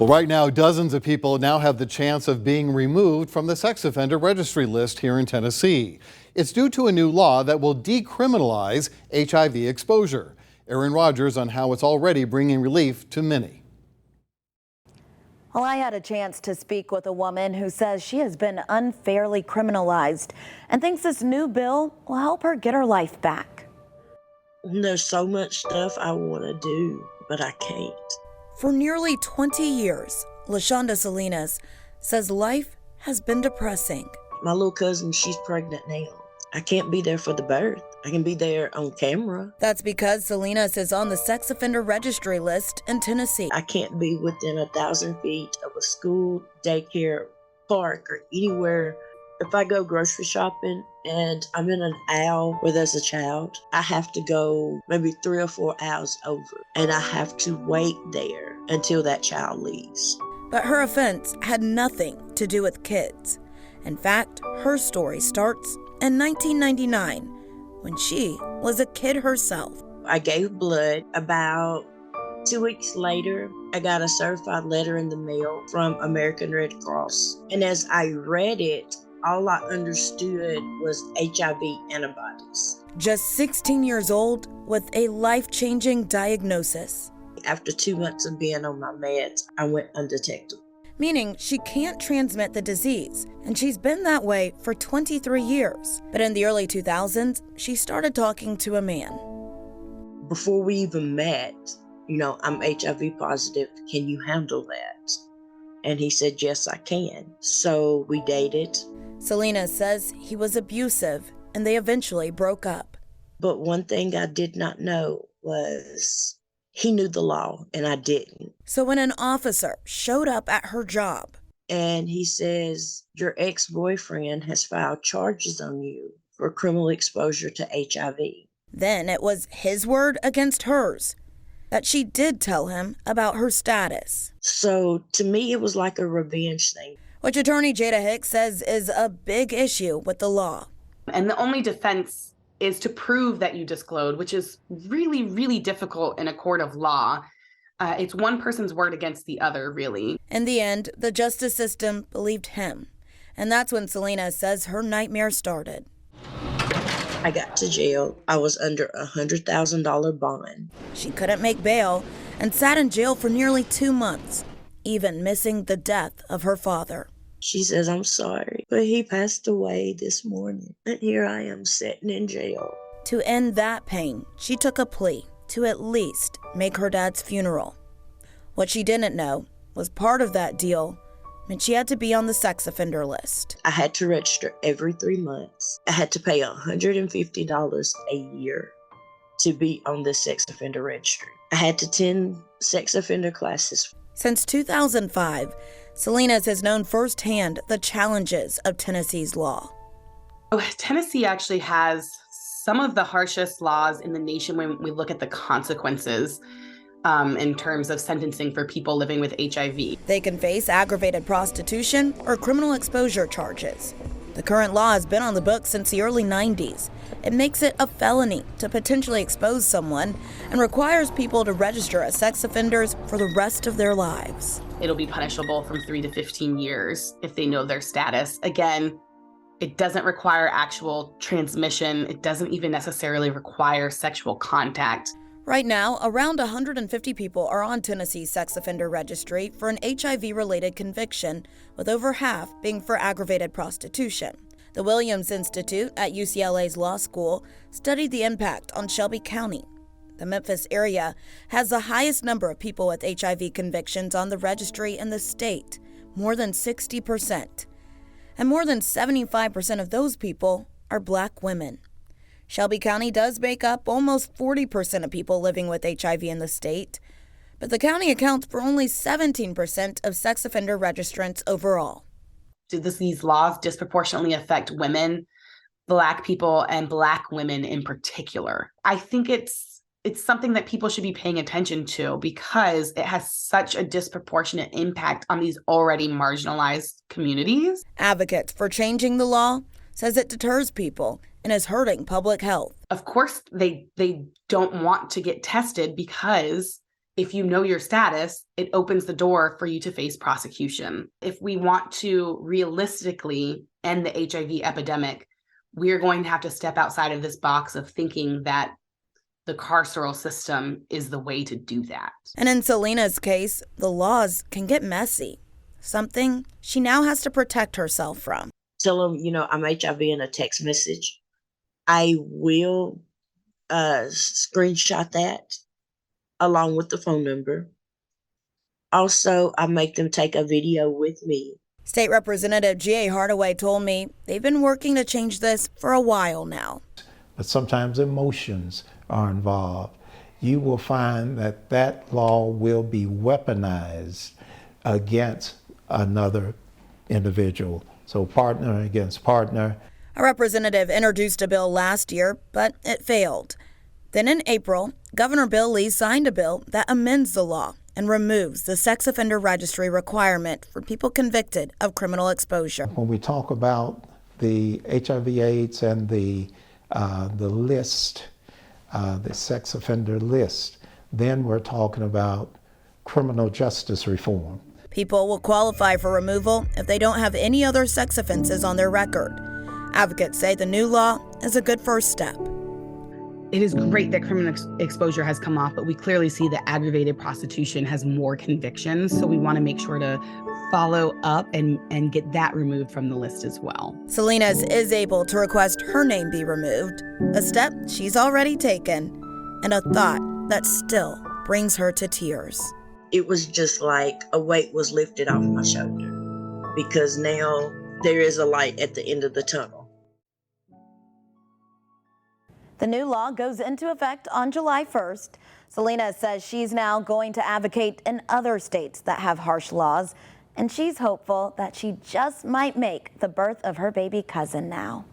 Well, right now, dozens of people now have the chance of being removed from the sex offender registry list here in Tennessee. It's due to a new law that will decriminalize HIV exposure. Aaron Rodgers on how it's already bringing relief to many. Well, I had a chance to speak with a woman who says she has been unfairly criminalized and thinks this new bill will help her get her life back. There's so much stuff I want to do, but I can't. For nearly 20 years, LaShonda Salinas says life has been depressing. My little cousin, she's pregnant now. I can't be there for the birth. I can be there on camera. That's because Salinas is on the sex offender registry list in Tennessee. I can't be within 1,000 feet of a school, daycare, park, or anywhere. If I go grocery shopping and I'm in an aisle where there's a child, I have to go maybe 3 or 4 aisles over, and I have to wait there until that child leaves. But her offense had nothing to do with kids. In fact, her story starts in 1999 when she was a kid herself. I gave blood. About 2 weeks later, I got a certified letter in the mail from American Red Cross. And as I read it, all I understood was HIV antibodies. Just 16 years old with a life-changing diagnosis. After 2 months of being on my meds, I went undetectable. Meaning she can't transmit the disease, and she's been that way for 23 years. But in the early 2000s, she started talking to a man. Before we even met, I'm HIV positive. Can you handle that? And he said, yes, I can. So we dated. Selena says he was abusive, and they eventually broke up. But one thing I did not know was he knew the law, and I didn't. So when an officer showed up at her job, and he says, your ex-boyfriend has filed charges on you for criminal exposure to HIV. Then it was his word against hers that she did tell him about her status. So to me, it was like a revenge thing. Which attorney Jada Hicks says is a big issue with the law. And the only defense is to prove that you disclosed, which is really, really difficult in a court of law. It's one person's word against the other, really. In the end, the justice system believed him. And that's when Selena says her nightmare started. I got to jail. I was under $100,000 bond. She couldn't make bail and sat in jail for nearly 2 months, even missing the death of her father. She says, I'm sorry, but he passed away this morning. And here I am sitting in jail. To end that pain, she took a plea to at least make her dad's funeral. What she didn't know was part of that deal meant she had to be on the sex offender list. I had to register every 3 months. I had to pay $150 a year to be on the sex offender registry. I had to attend sex offender classes. Since 2005, Salinas has known firsthand the challenges of Tennessee's law. Tennessee actually has some of the harshest laws in the nation when we look at the consequences in terms of sentencing for people living with HIV. They can face aggravated prostitution or criminal exposure charges. The current law has been on the books since the early 90s. It makes it a felony to potentially expose someone and requires people to register as sex offenders for the rest of their lives. It'll be punishable from 3 to 15 years if they know their status. Again, it doesn't require actual transmission. It doesn't even necessarily require sexual contact. Right now, around 150 people are on Tennessee's sex offender registry for an HIV-related conviction, with over half being for aggravated prostitution. The Williams Institute at UCLA's law school studied the impact on Shelby County. The Memphis area has the highest number of people with HIV convictions on the registry in the state, more than 60%. And more than 75% of those people are Black women. Shelby County does make up almost 40% of people living with HIV in the state, but the county accounts for only 17% of sex offender registrants overall. These laws disproportionately affect women, Black people, and Black women in particular. I think it's something that people should be paying attention to because it has such a disproportionate impact on these already marginalized communities. Advocates for changing the law says it deters people and is hurting public health. Of course, they don't want to get tested because if you know your status, it opens the door for you to face prosecution. If we want to realistically end the HIV epidemic, we're going to have to step outside of this box of thinking that the carceral system is the way to do that. And in Selena's case, the laws can get messy, something she now has to protect herself from. Tell them, I'm HIV in a text message. I will screenshot that along with the phone number. Also, I make them take a video with me. State Representative G.A. Hardaway told me they've been working to change this for a while now. But sometimes emotions are involved. You will find that that law will be weaponized against another individual. So partner against partner. A representative introduced a bill last year, but it failed. Then in April, Governor Bill Lee signed a bill that amends the law and removes the sex offender registry requirement for people convicted of criminal exposure. When we talk about the HIV/AIDS and the list, the sex offender list, then we're talking about criminal justice reform. People will qualify for removal if they don't have any other sex offenses on their record. Advocates say the new law is a good first step. It is great that criminal exposure has come off, but we clearly see that aggravated prostitution has more convictions. So we want to make sure to follow up and get that removed from the list as well. Selena's is able to request her name be removed, a step she's already taken, and a thought that still brings her to tears. It was just like a weight was lifted off my shoulder because now there is a light at the end of the tunnel. The new law goes into effect on July 1st. Selena says she's now going to advocate in other states that have harsh laws, and she's hopeful that she just might make the birth of her baby cousin now.